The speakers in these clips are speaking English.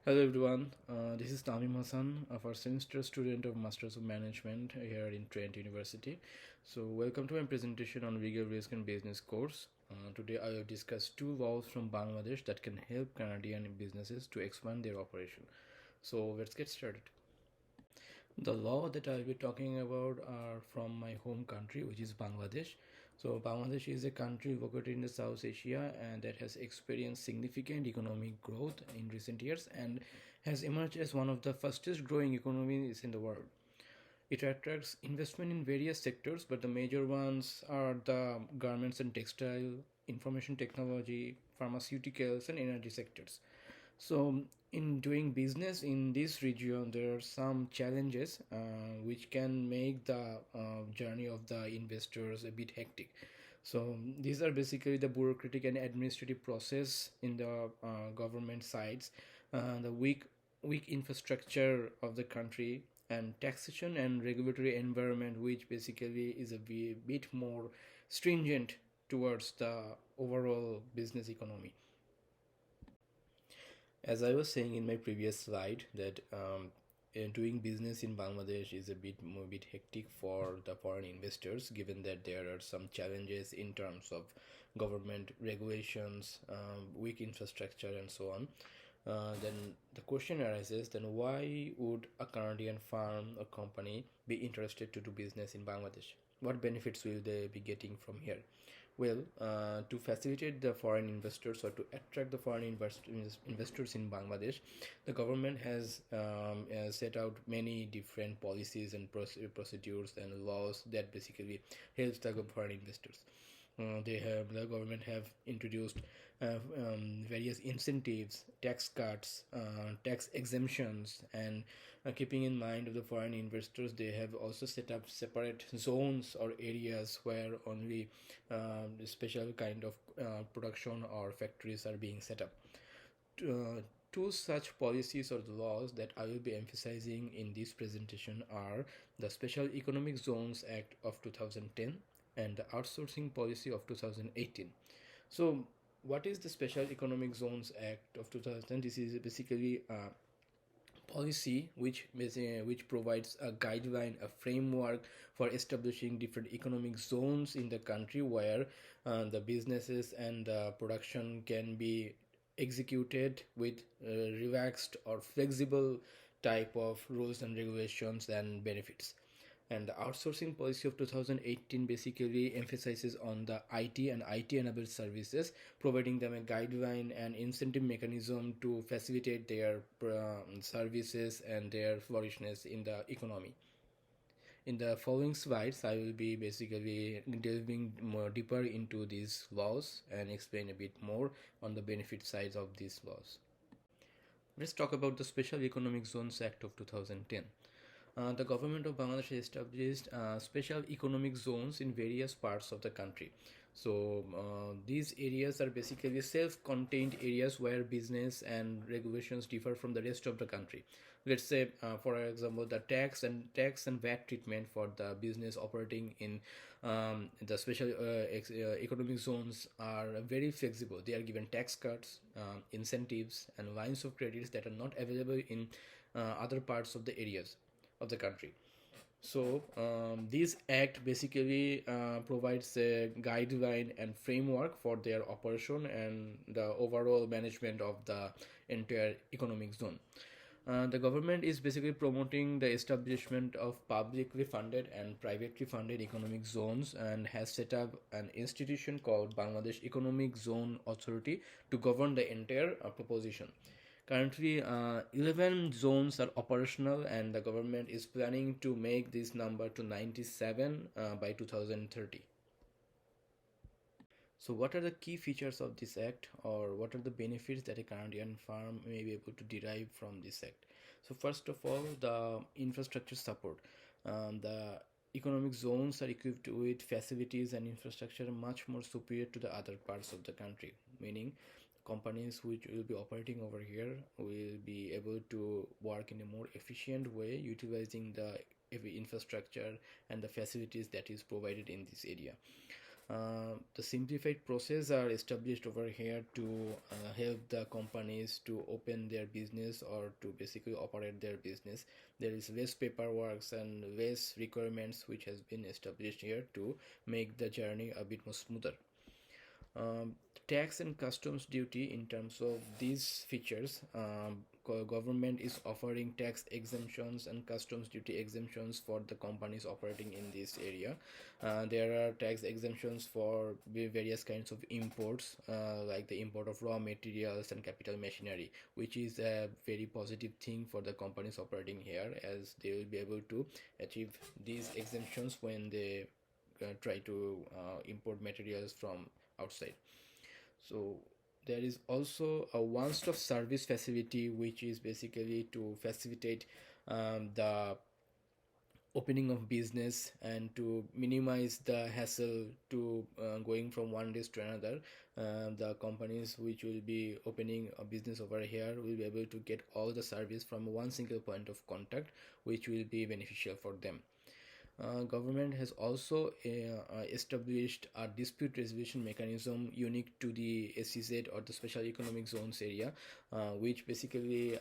Hello everyone, this is Tahmim Hasan, a first semester student of Masters of Management here in Trent University. So welcome to my presentation on Legal Risk and Business course. Today I will discuss two laws from Bangladesh that can help Canadian businesses to expand their operation. So let's get started. The law that I'll be talking about are from my home country, which is Bangladesh. So Bangladesh is a country located in the South Asia and that has experienced significant economic growth in recent years and has emerged as one of the fastest growing economies in the world. It attracts investment in various sectors, but the major ones are the garments and textile, information technology, pharmaceuticals, and energy sectors. So, in doing business in this region, there are some challenges which can make the journey of the investors a bit hectic. So, these are basically the bureaucratic and administrative process in the government sides, the weak infrastructure of the country, and taxation and regulatory environment, which basically is a bit more stringent towards the overall business economy. As I was saying in my previous slide, that doing business in Bangladesh is a bit hectic for the foreign investors, given that there are some challenges in terms of government regulations, weak infrastructure, and so on. Then the question arises: then why would a Canadian firm or company be interested to do business in Bangladesh? What benefits will they be getting from here? Well, to facilitate the foreign investors or to attract the foreign investors in Bangladesh, the government has set out many different policies and procedures and laws that basically helps the foreign investors. The government have introduced various incentives, tax cuts, tax exemptions, and keeping in mind of the foreign investors, they have also set up separate zones or areas where only special kind of production or factories are being set up. Two such policies or laws that I will be emphasizing in this presentation are the Special Economic Zones Act of 2010 and the Outsourcing Policy of 2018. So, what is the Special Economic Zones Act of 2010? This is basically a policy which provides a guideline, a framework for establishing different economic zones in the country where the businesses and the production can be executed with relaxed or flexible type of rules and regulations and benefits. And the outsourcing policy of 2018 basically emphasizes on the IT and IT enabled services, providing them a guideline and incentive mechanism to facilitate their services and their flourishness in the economy. In the following slides, I will be basically delving more deeper into these laws and explain a bit more on the benefit sides of these laws. Let's talk about the Special Economic Zones Act of 2010. The government of Bangladesh established special economic zones in various parts of the country. So these areas are basically self-contained areas where business and regulations differ from the rest of the country. Let's say, for example, the tax and VAT treatment for the business operating in the special economic zones are very flexible. They are given tax cuts, incentives, and lines of credits that are not available in other parts of the areas of the country. So this act basically provides a guideline and framework for their operation and the overall management of the entire economic zone. The government is basically promoting the establishment of publicly funded and privately funded economic zones and has set up an institution called Bangladesh Economic Zone Authority to govern the entire proposition. Currently, 11 zones are operational, and the government is planning to make this number to 97 by 2030. So, what are the key features of this act, or what are the benefits that a Canadian firm may be able to derive from this act? So, first of all, the infrastructure support. The economic zones are equipped with facilities and infrastructure much more superior to the other parts of the country, meaning companies which will be operating over here will be able to work in a more efficient way, utilizing the infrastructure and the facilities that is provided in this area. The simplified process are established over here to help the companies to open their business or to basically operate their business. There is less paperwork and less requirements which has been established here to make the journey a bit more smoother. Tax and customs duty, in terms of these features, government is offering tax exemptions and customs duty exemptions for the companies operating in this area. There are tax exemptions for various kinds of imports, like the import of raw materials and capital machinery, which is a very positive thing for the companies operating here, as they will be able to achieve these exemptions when they try to import materials from outside. So there is also a one-stop service facility, which is basically to facilitate the opening of business and to minimize the hassle to going from one place to another. The companies which will be opening a business over here will be able to get all the service from one single point of contact, which will be beneficial for them. Government has also established a dispute resolution mechanism unique to the SEZ, or the Special Economic Zones area, which basically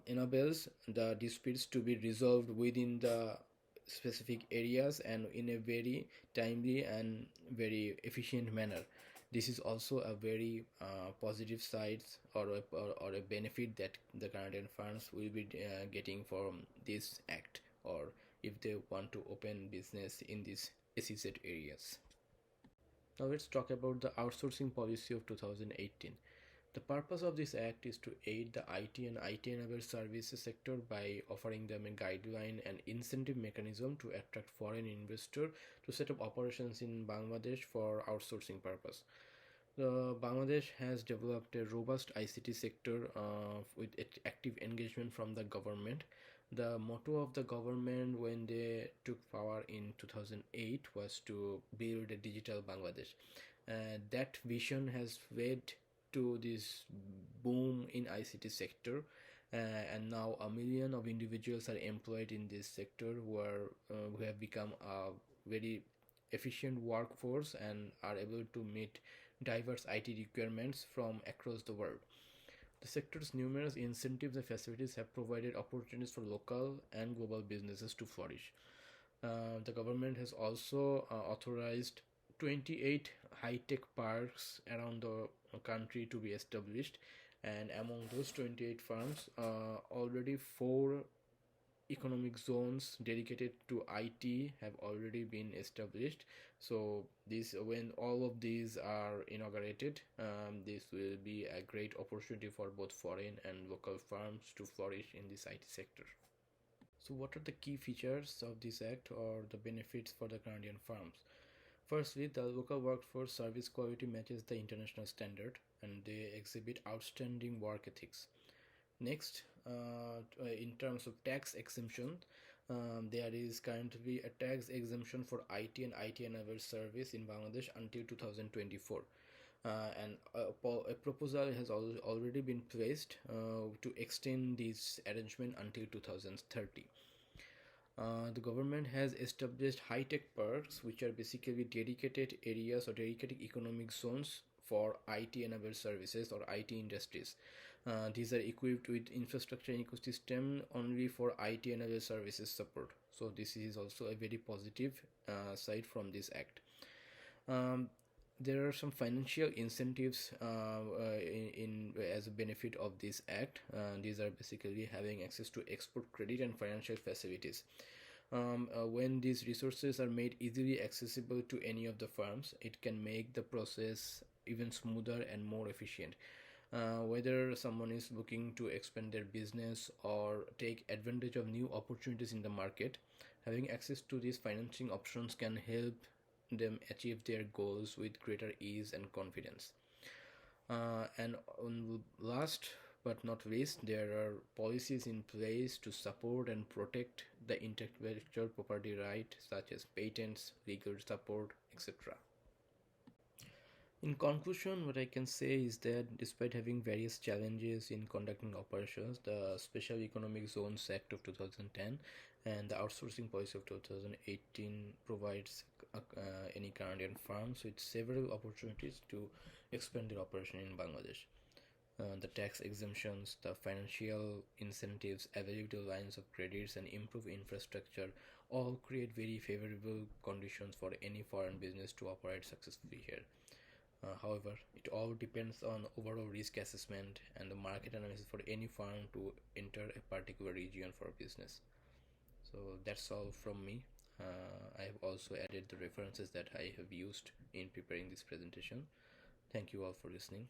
enables the disputes to be resolved within the specific areas and in a very timely and very efficient manner. This is also a very positive side, or a benefit that the Canadian firms will be getting from this act, or if they want to open business in these SEZ areas. Now let's talk about the outsourcing policy of 2018. The purpose of this act is to aid the IT and IT-enabled services sector by offering them a guideline and incentive mechanism to attract foreign investors to set up operations in Bangladesh for outsourcing purpose. Bangladesh has developed a robust ICT sector with active engagement from the government. The motto of the government when they took power in 2008 was to build a digital Bangladesh. That vision has led to this boom in ICT sector, and now 1 million of individuals are employed in this sector who have become a very efficient workforce and are able to meet diverse IT requirements from across the world. The sector's numerous incentives and facilities have provided opportunities for local and global businesses to flourish. The government has also authorized 28 high-tech parks around the country to be established, and among those 28 farms, already 4 economic zones dedicated to IT have already been established. So this, when all of these are inaugurated, this will be a great opportunity for both foreign and local firms to flourish in this IT sector. So what are the key features of this act, or the benefits for the Canadian firms? Firstly, the local workforce service quality matches the international standard, and they exhibit outstanding work ethics. Next, in terms of tax exemption, there is currently a tax exemption for IT and IT-enabled service in Bangladesh until 2024. And a proposal has already been placed to extend this arrangement until 2030. The government has established high-tech parks, which are basically dedicated areas or dedicated economic zones for IT-enabled services or IT industries. These are equipped with infrastructure and ecosystem only for IT-enabled services support. So this is also a very positive side from this act. There are some financial incentives as a benefit of this act. These are basically having access to export credit and financial facilities. When these resources are made easily accessible to any of the firms, it can make the process even smoother and more efficient. Whether someone is looking to expand their business or take advantage of new opportunities in the market, having access to these financing options can help them achieve their goals with greater ease and confidence. And last but not least, there are policies in place to support and protect the intellectual property right, such as patents, legal support, etc. In conclusion, what I can say is that despite having various challenges in conducting operations, the Special Economic Zones Act of 2010 and the Outsourcing Policy of 2018 provides any Canadian firms with several opportunities to expand their operation in Bangladesh. The tax exemptions, the financial incentives, available lines of credits, and improved infrastructure all create very favorable conditions for any foreign business to operate successfully here. However, it all depends on overall risk assessment and the market analysis for any firm to enter a particular region for business. So that's all from me. I have also added the references that I have used in preparing this presentation. Thank you all for listening.